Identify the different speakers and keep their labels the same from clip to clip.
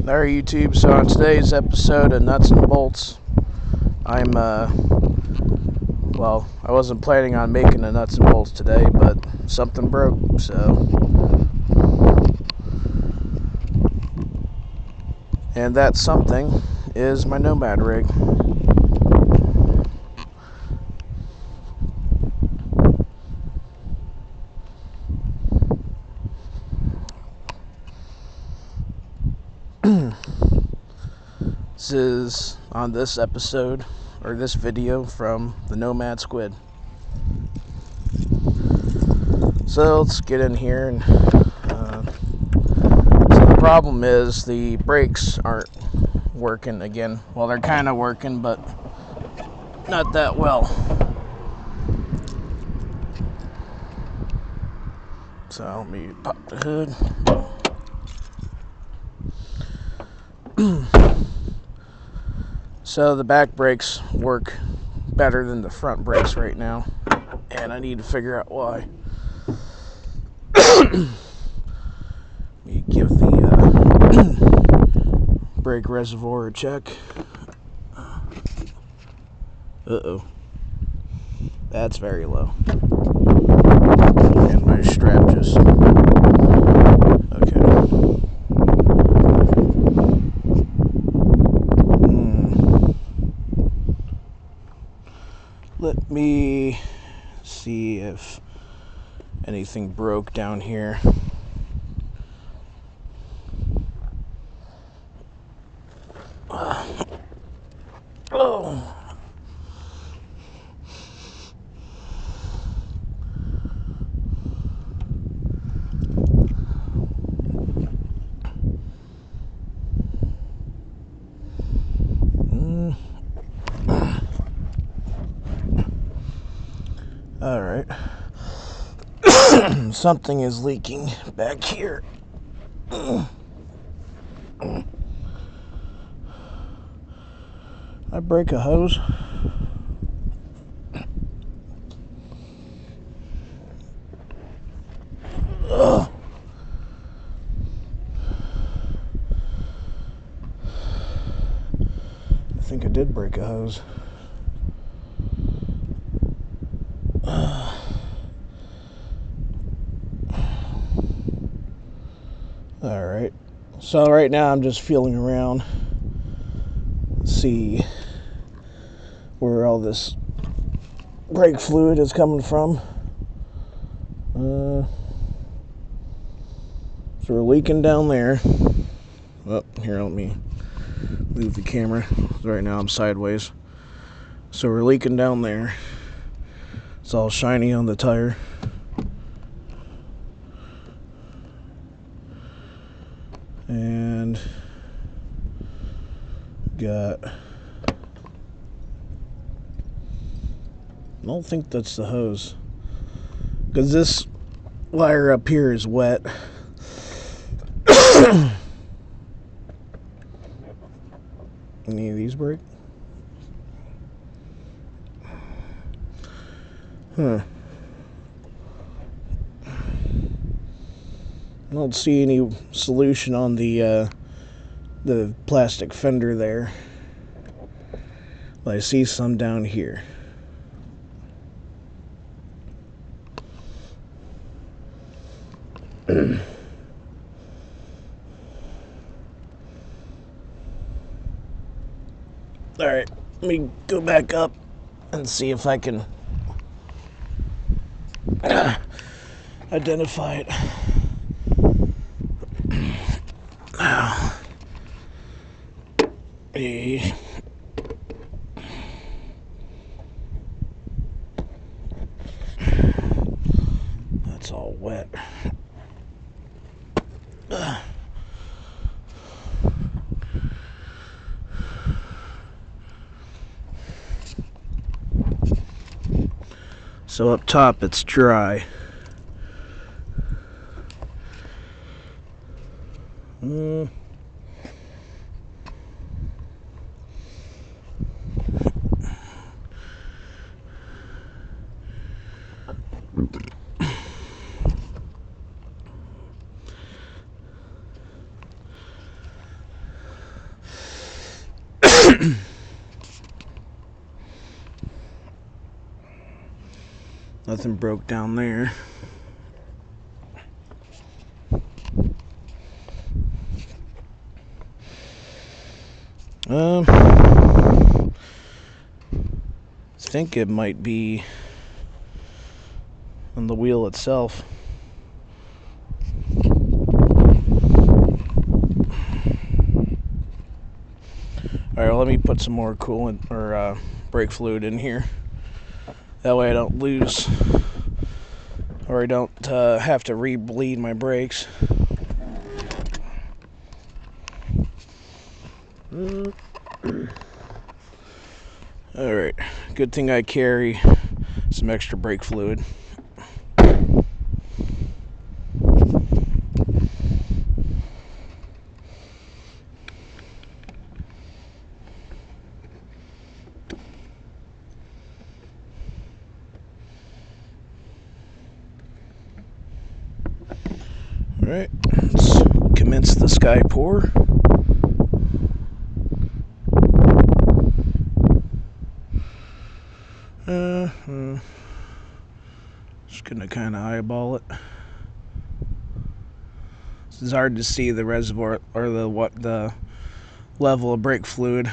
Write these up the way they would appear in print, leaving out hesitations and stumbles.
Speaker 1: There, YouTube. So on today's episode of Nuts and Bolts, I wasn't planning on making the nuts and bolts today, but something broke, so. And that something is my Nomad rig. This is on this episode, or this video, from the Nomad Squid. So let's get in here. And so the problem is the brakes aren't working again. Well, they're kind of working, but not that well. So let me pop the hood. So the back brakes work better than the front brakes right now, and I need to figure out why. Let me give the brake reservoir a check. Uh-oh. That's very low. And my strap just... Okay. Let me see if anything broke down here. Oh. All right. Something is leaking back here. I break a hose. Ugh. I think I did break a hose. Alright, so right now I'm just feeling around, see where all this brake fluid is coming from. So we're leaking down there. Oh, here, let me move the camera. Right now I'm sideways. So we're leaking down there. It's all shiny on the tire. And got... I don't think that's the hose, because this wire up here is wet. Any of these break? Huh. I don't see any solution on the plastic fender there. But I see some down here. Alright, let me go back up and see if I can identify it. That's all wet. So up top it's dry. Nothing broke down there. I think it might be on the wheel itself. Alright, well, let me put some more coolant or brake fluid in here. That way I don't lose, or I don't have to re-bleed my brakes. Alright, good thing I carry some extra brake fluid. Alright, let's commence the sky pour. Just gonna kind of eyeball it. It's hard to see the reservoir or the level of brake fluid.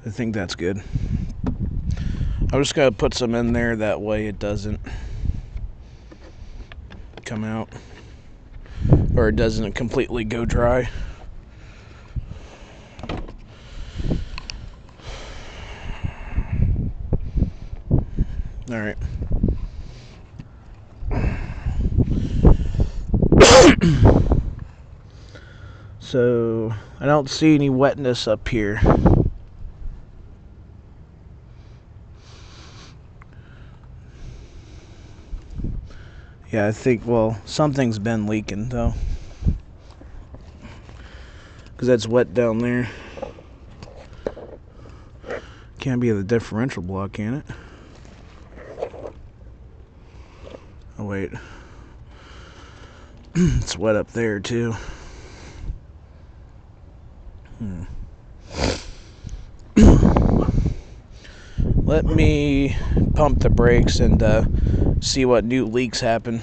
Speaker 1: I think that's good. I'm just gonna put some in there, that way it doesn't come out, or it doesn't completely go dry. All right. So I don't see any wetness up here. Yeah, I think, well, something's been leaking though, because that's wet down there. Can't be the differential block, can it? Oh wait, it's wet up there too. Let me pump the brakes and see what new leaks happen.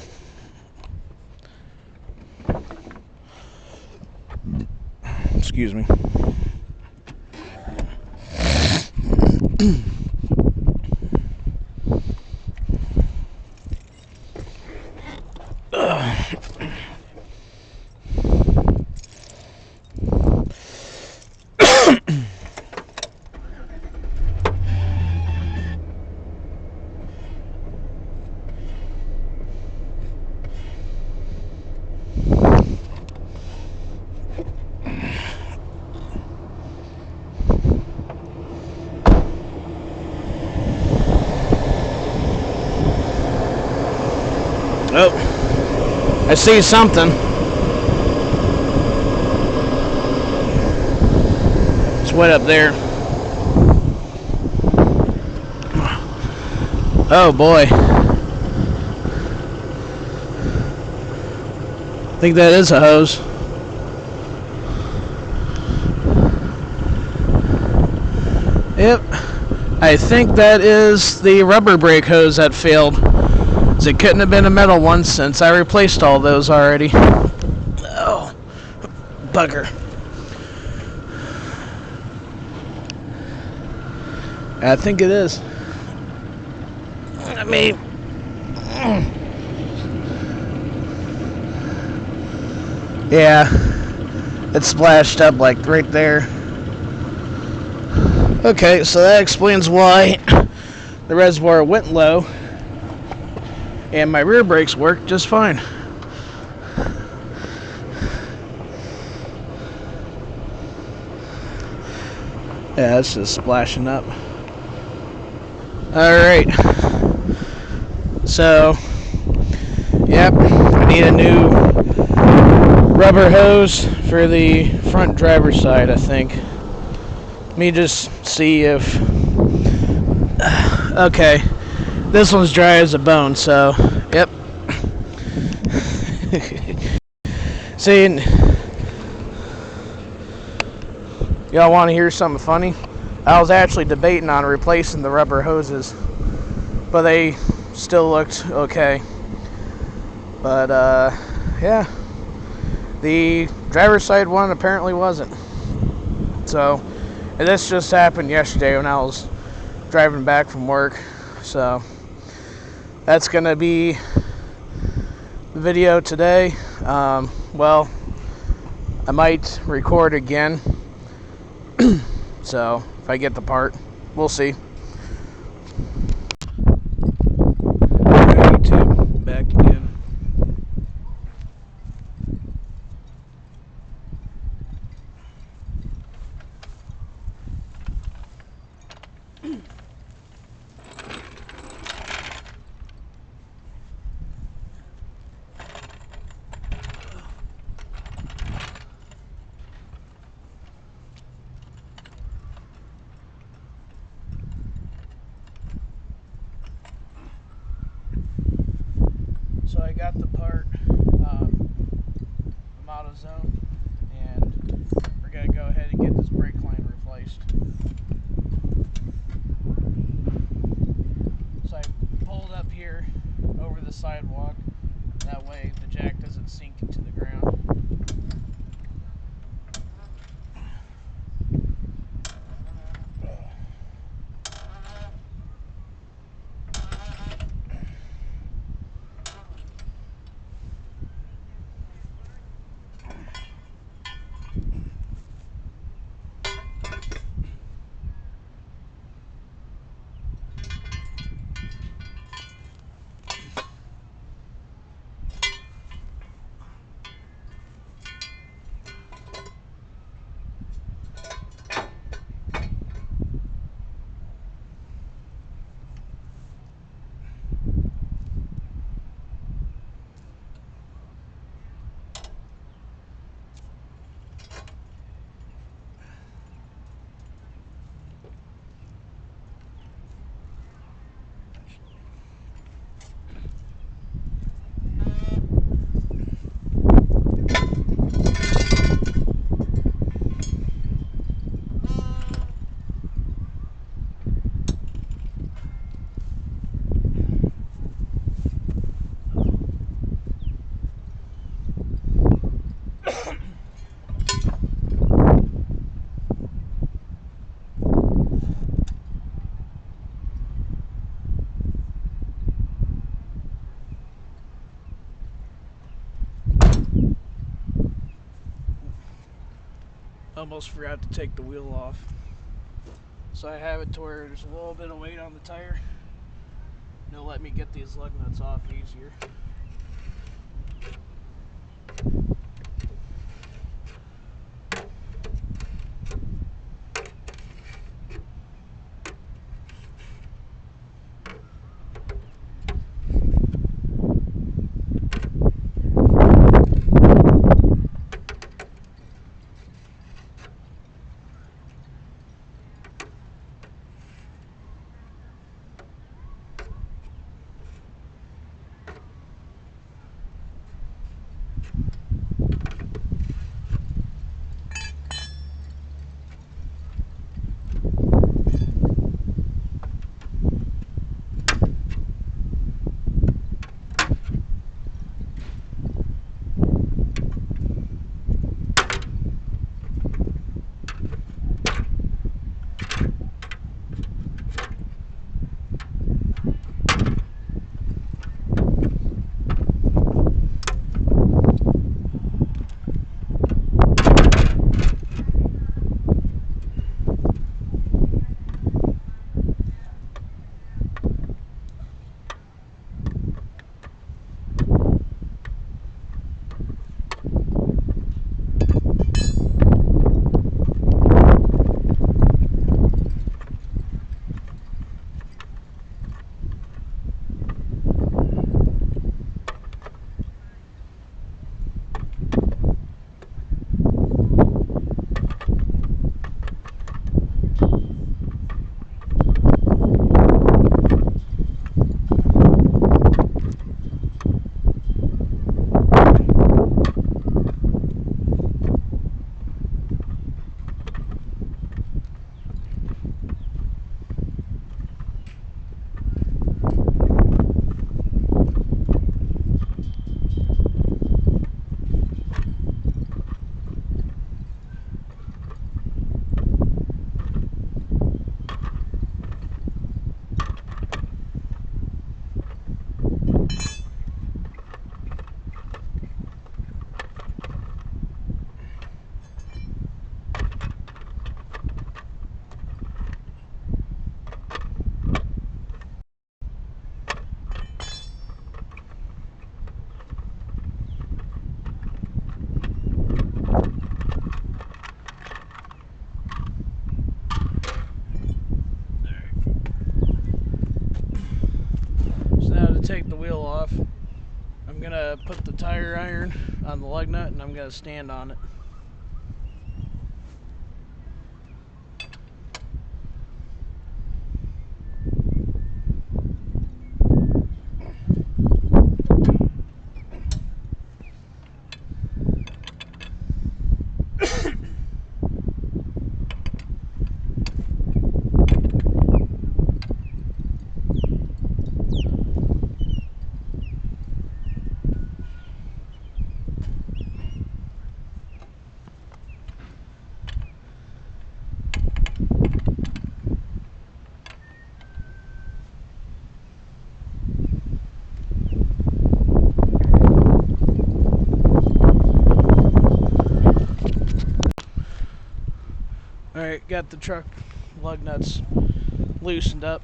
Speaker 1: Excuse me. Oh, I see something. It's wet up there. Oh boy. I think that is a hose. Yep. I think that is the rubber brake hose that failed. It couldn't have been a metal one since I replaced all those already. Oh, bugger. I think it is. I mean, yeah, it splashed up like right there. Okay, so that explains why the reservoir went low and my rear brakes work just fine. Yeah, it's just splashing up. Alright. So, yep, I need a new rubber hose for the front driver's side, I think. Let me just see if... Okay. This one's dry as a bone, so, yep. See, Y'all want to hear something funny? I was actually debating on replacing the rubber hoses, but they still looked okay. But yeah, the driver's side one apparently wasn't. So, and this just happened yesterday when I was driving back from work. So that's gonna be the video today. Well, I might record again. So if I get the part, we'll see. Alright, YouTube, back again. So I got the part. I'm out of zone, and we're gonna go ahead and get this brake line replaced. So I pulled up here over the sidewalk. That way the jack doesn't sink into the ground. Almost forgot to take the wheel off. So I have it to where there's a little bit of weight on the tire. It'll let me get these lug nuts off easier. gonna put the tire iron on the lug nut and I'm gonna stand on it. Alright, got the truck lug nuts loosened up.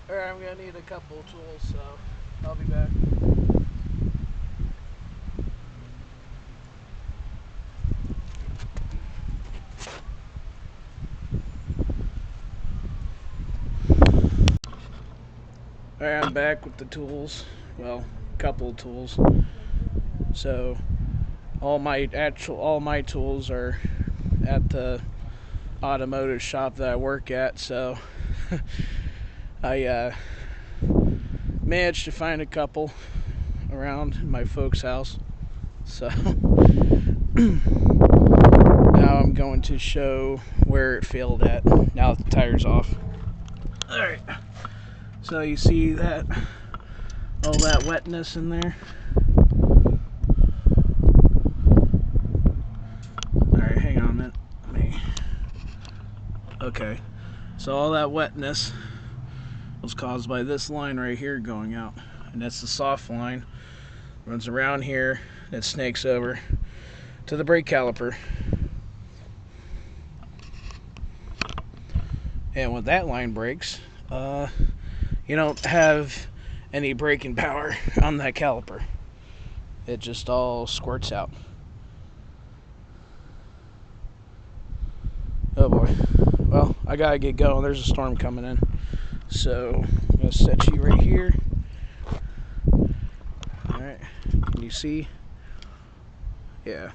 Speaker 1: Alright, I'm gonna need a couple of tools, so I'll be back. Alright, I'm back with the tools. Well, a couple of tools. So all my tools are at the automotive shop that I work at, so I managed to find a couple around my folks' house. So now I'm going to show where it failed at now that the tire's off. Alright, so you see that all that wetness in there? Alright, hang on a minute. Okay, so all that wetness was caused by this line right here going out, and that's the soft line. Runs around here, it snakes over to the brake caliper. And when that line breaks, you don't have any braking power on that caliper. It just all squirts out. Oh boy. Well, I gotta get going. There's a storm coming in. So I'm gonna set you right here. Alright. Can you see? Yeah.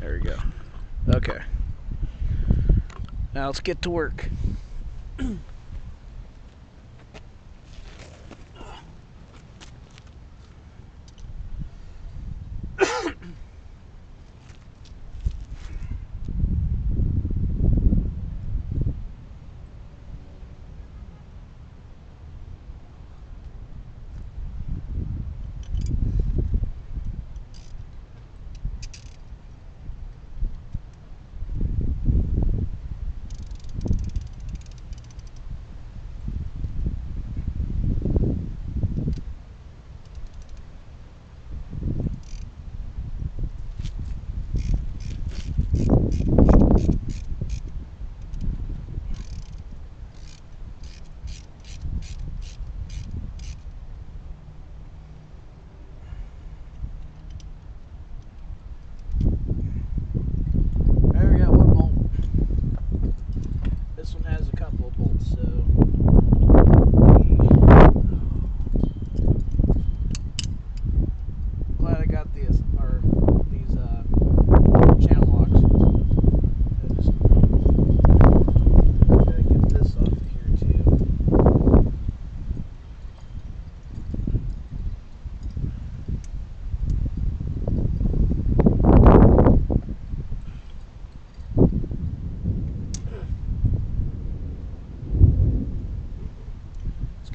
Speaker 1: There we go. Okay. Now let's get to work.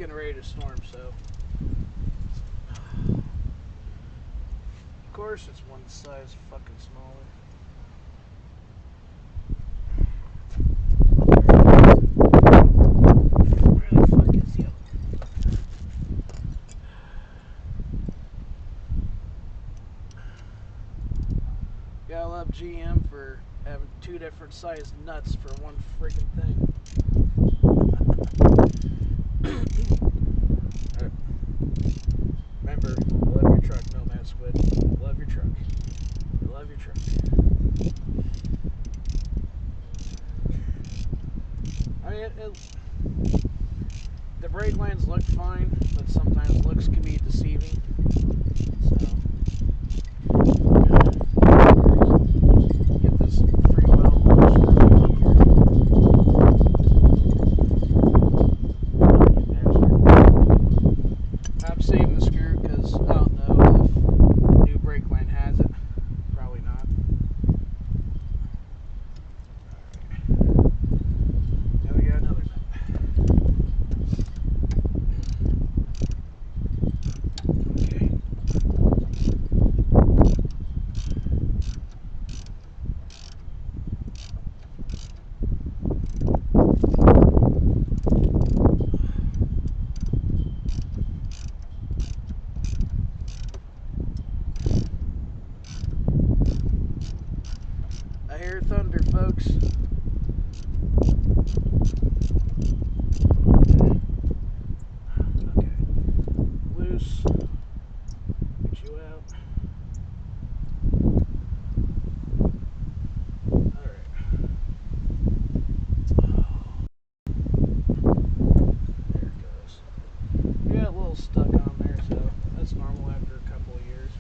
Speaker 1: getting ready to storm, so of course it's one size fucking smaller. Where the fuck is the other? Yeah, I love GM for having two different sized nuts for one freaking thing. Remember, love your truck, Nomad Squid. Love your truck. Love your truck. I mean, the brake lines look fine, but sometimes looks can be deceiving. So, get this free well launch for you here. I'm saving the screw because I don't know if the new brake line has it. Probably not. Now we got another nut. Okay. I hear thunder, folks. Okay. Loose. Get you out. Alright. There it goes. We got a little stuck on there, so that's normal after a couple of years.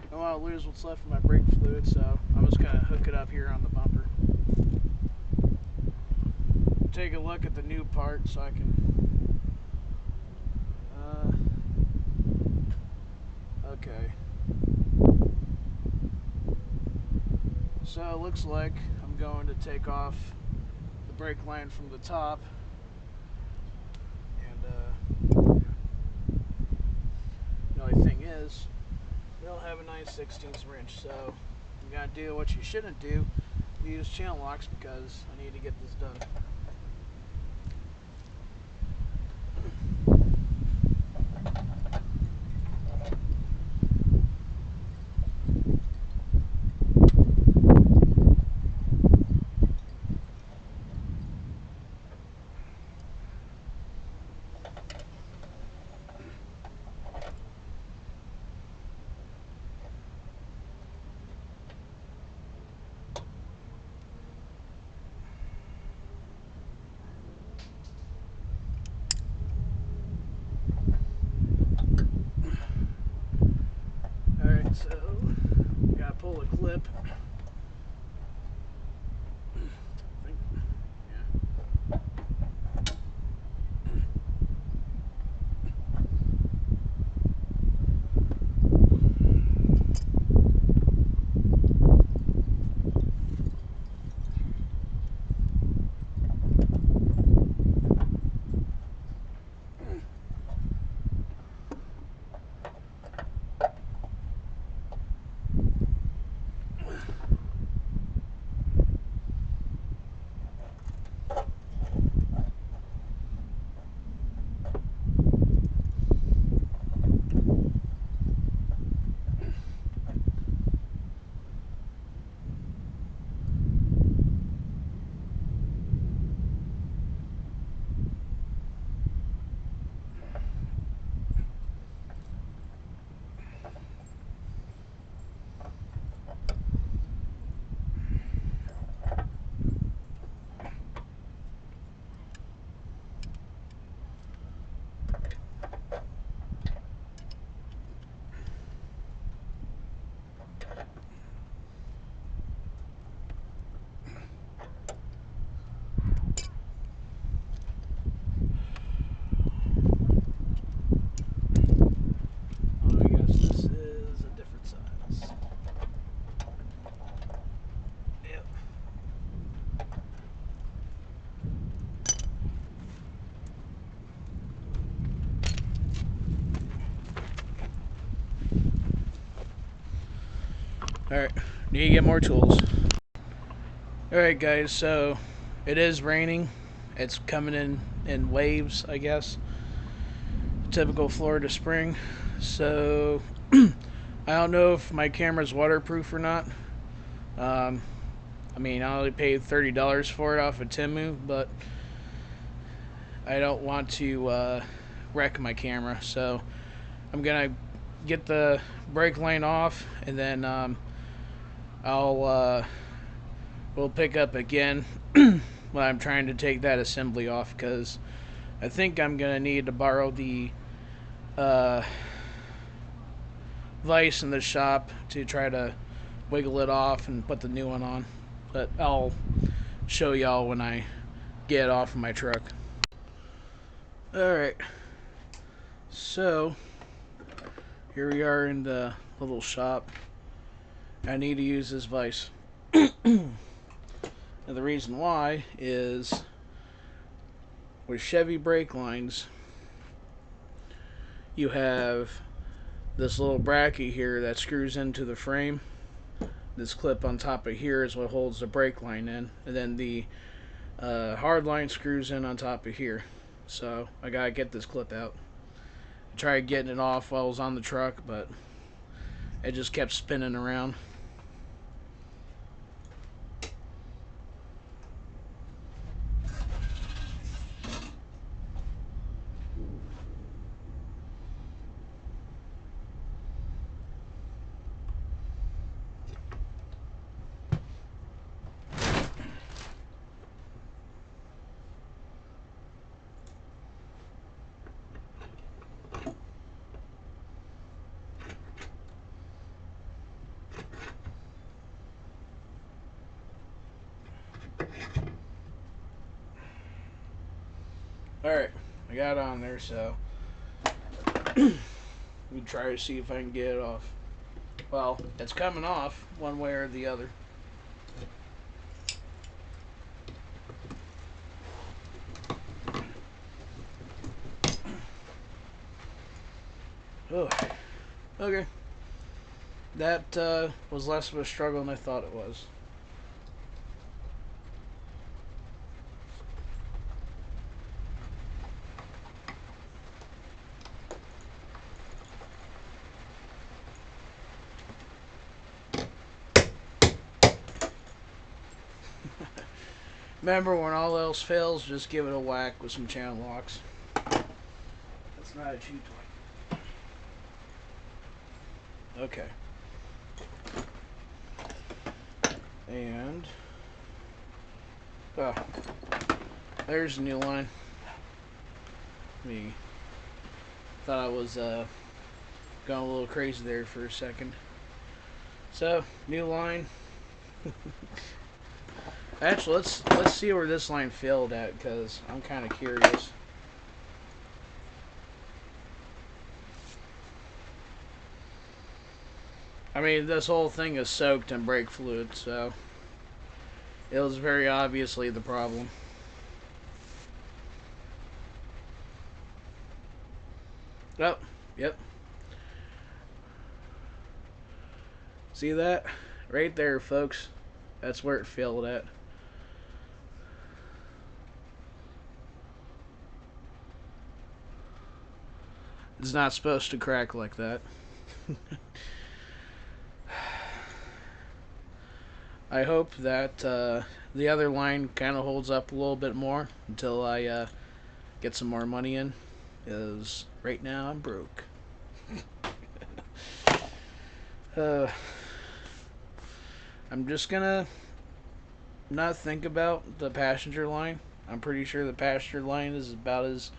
Speaker 1: Don't want to lose what's left of my brake fluid, so I'm just going to hook it up here on the bumper. Take a look at the new part so I can... okay. So it looks like I'm going to take off the brake line from the top. And the only thing is, we don't have a 9/16 wrench, so you gotta do what you shouldn't do. Use channel locks because I need to get this done. Alright, so gotta pull the clip. Alright, need to get more tools. Alright guys, so it is raining. It's coming in waves, I guess. Typical Florida spring. So I don't know if my camera's waterproof or not. I mean, I only paid $30 for it off of Temu, but I don't want to wreck my camera. So I'm gonna get the brake line off, and then we'll pick up again when I'm trying to take that assembly off, because I think I'm gonna need to borrow the vise in the shop to try to wiggle it off and put the new one on. But I'll show y'all when I get it off of my truck. Alright, so here we are in the little shop. I need to use this vise. And the reason why is with Chevy brake lines, you have this little bracket here that screws into the frame. This clip on top of here is what holds the brake line in, and then the hard line screws in on top of here. So I gotta get this clip out. I tried getting it off while I was on the truck, but it just kept spinning around. Alright, I got it on there, so we try to see if I can get it off. Well, it's coming off one way or the other. Oh, okay. That was less of a struggle than I thought it was. Remember, when all else fails, just give it a whack with some channel locks. That's not a cheap toy. Okay. And there's the new line. Me thought I was going a little crazy there for a second. So, new line. Actually, let's see where this line failed at, because I'm kind of curious. I mean, this whole thing is soaked in brake fluid, so it was very obviously the problem. Oh, yep. See that? Right there, folks. That's where it failed at. It's not supposed to crack like that. I hope that the other line kind of holds up a little bit more until I get some more money in, because right now I'm broke. I'm just gonna not think about the passenger line. I'm pretty sure the passenger line is about as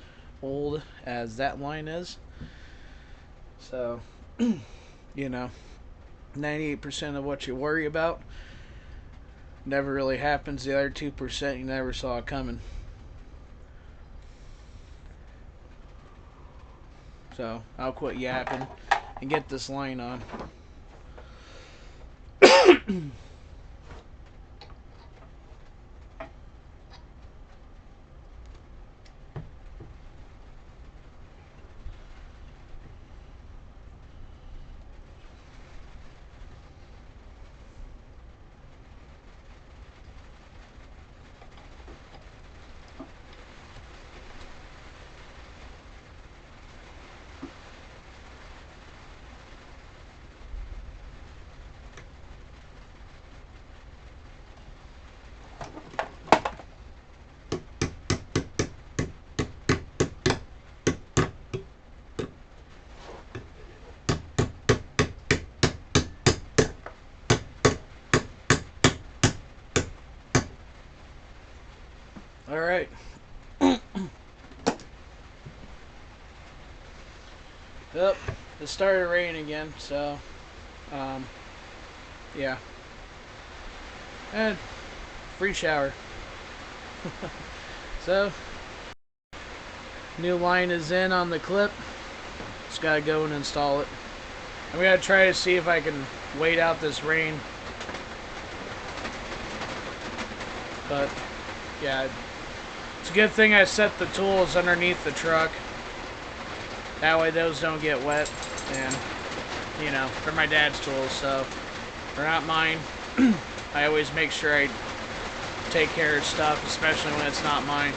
Speaker 1: old as that line is. So, you know, 98% of what you worry about never really happens. The other 2% you never saw it coming. So, I'll quit yapping and get this line on. All right. Yep, it started raining again, so, yeah. And free shower. So, new line is in on the clip. Just gotta go and install it. I'm gonna try to see if I can wait out this rain. But, yeah, it's a good thing I set the tools underneath the truck. That way those don't get wet. And, you know, they're my dad's tools, so they're not mine. I always make sure I take care of stuff, especially when it's not mine.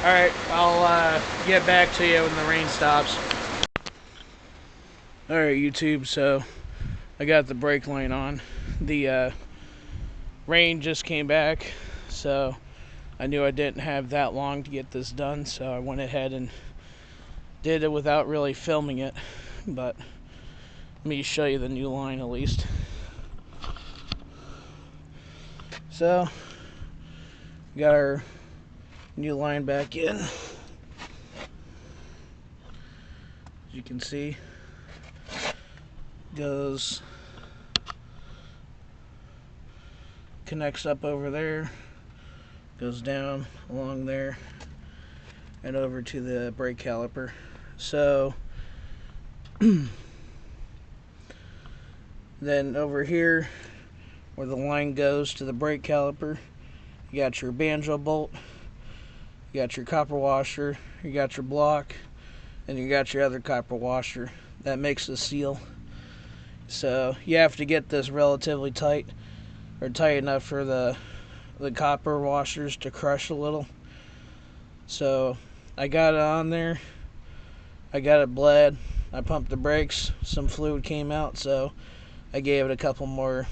Speaker 1: Alright, I'll get back to you when the rain stops. Alright, YouTube, so I got the brake line on. The rain just came back, so I knew I didn't have that long to get this done, so I went ahead and did it without really filming it. But let me show you the new line at least. So, we got our new line back in. As you can see, connects up over there, goes down along there, and over to the brake caliper. So, then over here, where the line goes to the brake caliper, you got your banjo bolt, you got your copper washer, you got your block, and you got your other copper washer. That makes the seal. So you have to get this relatively tight, or tight enough for the copper washers to crush a little. So I got it on there, I got it bled, I pumped the brakes, some fluid came out, so I gave it a couple more,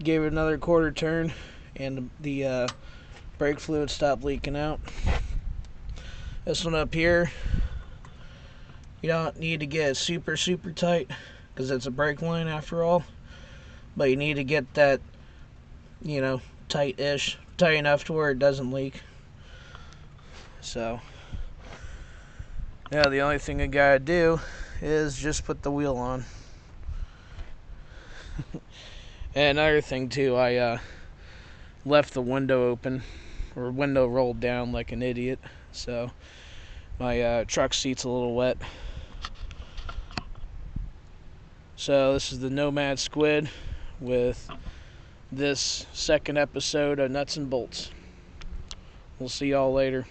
Speaker 1: gave it another quarter turn, and the brake fluid stopped leaking out. This one up here, you don't need to get super tight because it's a brake line after all, but you need to get that, you know, tight enough to where it doesn't leak. So yeah, the only thing I gotta do is just put the wheel on. And another thing too, I left the window open, or window rolled down like an idiot, so my truck seat's a little wet. So this is the Nomad Squid with this second episode of Nuts and Bolts. We'll see y'all later.